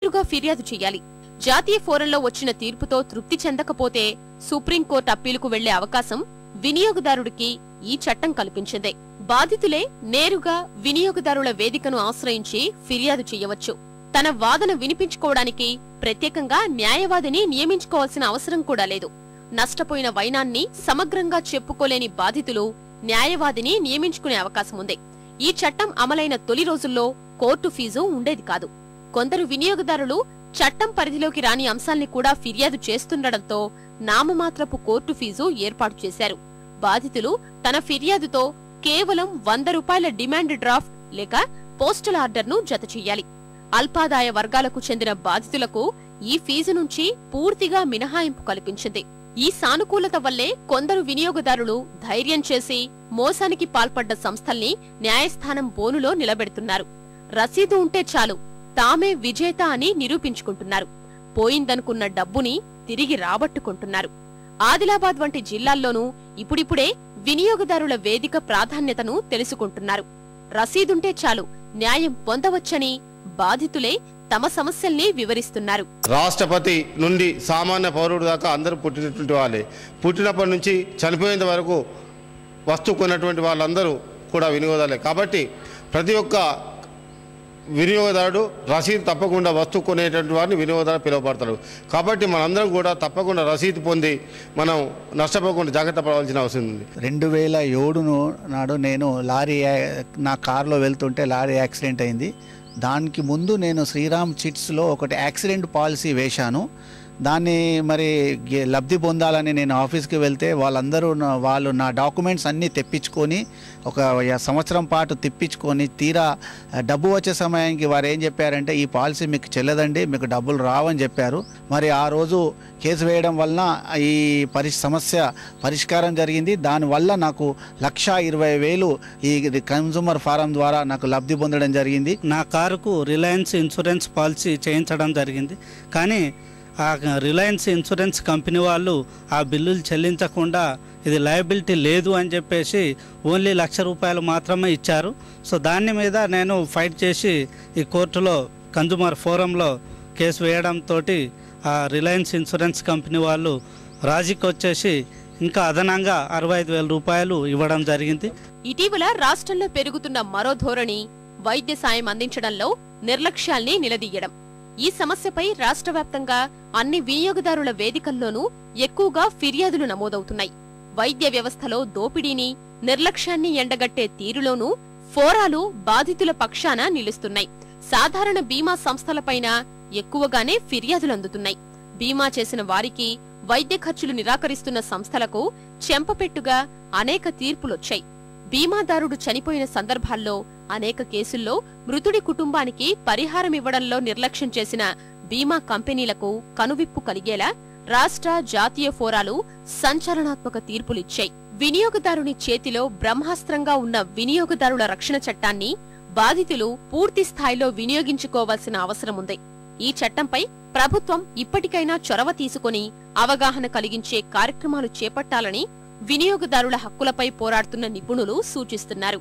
నేరుగా ఫిర్యాదు చేయాలి. జాతీయ ఫోరంలో వచ్చిన తీర్పుతో తృప్తి చెందకపోతే సుప్రీంకోర్టు అప్పీలుకు వెళ్లే అవకాశం వినియోగదారుడికి ఈ చట్టం కల్పించింది. బాధితులే నేరుగా వినియోగదారుల వేదికను ఆశ్రయించి ఫిర్యాదు చేయవచ్చు. తన వాదన వినిపించుకోవడానికి ప్రత్యేకంగా న్యాయవాదిని నియమించుకోవాల్సిన అవసరం కూడా లేదు. నష్టపోయిన వైనాన్ని సమగ్రంగా చెప్పుకోలేని బాధితులు న్యాయవాదిని నియమించుకునే అవకాశం ఉంది. ఈ చట్టం అమలైన తొలి రోజుల్లో కోర్టు ఫీజు ఉండేది కాదు. కొందరు వినియోగదారులు చట్టం పరిధిలోకి రాని అంశాల్ని కూడా ఫిర్యాదు చేస్తుండటంతో నామమాత్రపు కోర్టు ఫీజు ఏర్పాటు చేశారు. బాధితులు తన ఫిర్యాదుతో కేవలం 100 రూపాయల డిమాండ్ డ్రాఫ్ట్ లేక పోస్టల్ ఆర్డర్ను జతచెయ్యాలి. అల్పాదాయ వర్గాలకు చెందిన బాధితులకు ఈ ఫీజు నుంచి పూర్తిగా మినహాయింపు కల్పించింది. ఈ సానుకూలత వల్లే కొందరు వినియోగదారులు ధైర్యం చేసి మోసానికి పాల్పడ్డ సంస్థల్ని న్యాయస్థానం బోనులో నిలబెడుతున్నారు. రసీదు ఉంటే చాలు తామే విజేత అని నిరూపించుకుంటున్నారు. పోయిందనుకున్న డబ్బుని తిరిగి రాబట్టుకుంటున్నారు. ఆదిలాబాద్ వంటి జిల్లాల్లోనూ ఇప్పుడిప్పుడే వినియోగదారుల వేదిక ప్రాధాన్యతను తెలుసుకుంటున్నారు. రసీదుంటే చాలు న్యాయం పొందవచ్చని బాధితులే తమ సమస్యల్ని వివరిస్తున్నారు. రాష్ట్రపతి నుండి సామాన్య పౌరుడు దాకా అందరూ పుట్టినటువంటి వాళ్ళే. పుట్టినప్పటి నుంచి చనిపోయేంత వరకు వస్తువు కొన్నటువంటి వాళ్ళందరూ కూడా వినియోగదారులే. కాబట్టి ప్రతి ఒక్క వినియోగదారుడు రసీదు తప్పకుండా వస్తువు కొనేటువంటి వారిని వినియోగదారు పిలువబడతారు. కాబట్టి మనందరం కూడా తప్పకుండా రసీదు పొంది మనం నష్టపోకుండా జాగ్రత్త పడవలసిన అవసరం ఉంది. 2007 నాడు నేను నా కారులో వెళ్తుంటే లారీ యాక్సిడెంట్ అయింది. దానికి ముందు నేను శ్రీరామ్ చిట్స్లో ఒకటి యాక్సిడెంట్ పాలసీ వేశాను. దాన్ని మరి లబ్ధి పొందాలని నేను ఆఫీస్కి వెళ్తే వాళ్ళు నా డాక్యుమెంట్స్ అన్నీ తెప్పించుకొని 1 సంవత్సరం పాటు తిప్పించుకొని తీరా డబ్బు వచ్చే సమయానికి వారు ఏం చెప్పారంటే ఈ పాలసీ మీకు చెల్లదండి, మీకు డబ్బులు రావని చెప్పారు. మరి ఆ రోజు కేసు వేయడం వలన ఈ సమస్య పరిష్కారం జరిగింది. దానివల్ల నాకు 1,20,000 ఈ కన్జ్యూమర్ ఫారం ద్వారా నాకు లబ్ధి పొందడం జరిగింది. నా కారుకు రిలయన్స్ ఇన్సూరెన్స్ పాలసీ చేయించడం జరిగింది. కానీ ఆ రిలయన్స్ ఇన్సూరెన్స్ కంపెనీ వాళ్ళు ఆ బిల్లులు చెల్లించకుండా ఇది లయబిలిటీ లేదు అని చెప్పేసి ఓన్లీ 1,00,000 రూపాయలు మాత్రమే ఇచ్చారు. సో దాని మీద నేను ఫైట్ చేసి ఈ కోర్టులో కన్జ్యూమర్ ఫోరంలో కేసు వేయడంతో ఆ రిలయన్స్ ఇన్సూరెన్స్ కంపెనీ వాళ్ళు రాజీకి వచ్చేసి ఇంకా అదనంగా 65,000 రూపాయలు ఇవ్వడం జరిగింది. ఇటీవల రాష్ట్రంలో పెరుగుతున్న మరో ధోరణి వైద్య సాయం అందించడంలో నిర్లక్ష్యాల్ని నిలదీయడం. ఈ సమస్యపై రాష్ట్ర వ్యాప్తంగా అన్ని వినియోగదారుల వేదికల్లోనూ ఎక్కువగా ఫిర్యాదులు నమోదవుతున్నాయి. వైద్య వ్యవస్థలో దోపిడీని, నిర్లక్ష్యాన్ని ఎండగట్టే తీరులోనూ ఫోరాలు బాధితుల పక్షాన నిలుస్తున్నాయి. సాధారణ బీమా సంస్థలపైన ఎక్కువగానే ఫిర్యాదులు అందుతున్నాయి. బీమా చేసిన వారికి వైద్య ఖర్చులు నిరాకరిస్తున్న సంస్థలకు చెంపపెట్టుగా అనేక తీర్పులొచ్చాయి. బీమాదారుడు చనిపోయిన సందర్భాల్లో అనేక కేసుల్లో మృతుడి కుటుంబానికి పరిహారమివ్వడంలో నిర్లక్ష్యం చేసిన బీమా కంపెనీలకు కనువిప్పు కలిగేలా రాష్ట్ర, జాతీయ ఫోరాలు సంచలనాత్మక తీర్పులిచ్చాయి. వినియోగదారుని చేతిలో బ్రహ్మాస్త్రంగా ఉన్న వినియోగదారుల రక్షణ చట్టాన్ని బాధితులు పూర్తి స్థాయిలో వినియోగించుకోవాల్సిన అవసరముంది. ఈ చట్టంపై ప్రభుత్వం ఇప్పటికైనా చొరవ తీసుకుని అవగాహన కలిగించే కార్యక్రమాలు చేపట్టాలని వినియోగదారుల హక్కులపై పోరాడుతున్న నిపుణులు సూచిస్తున్నారు.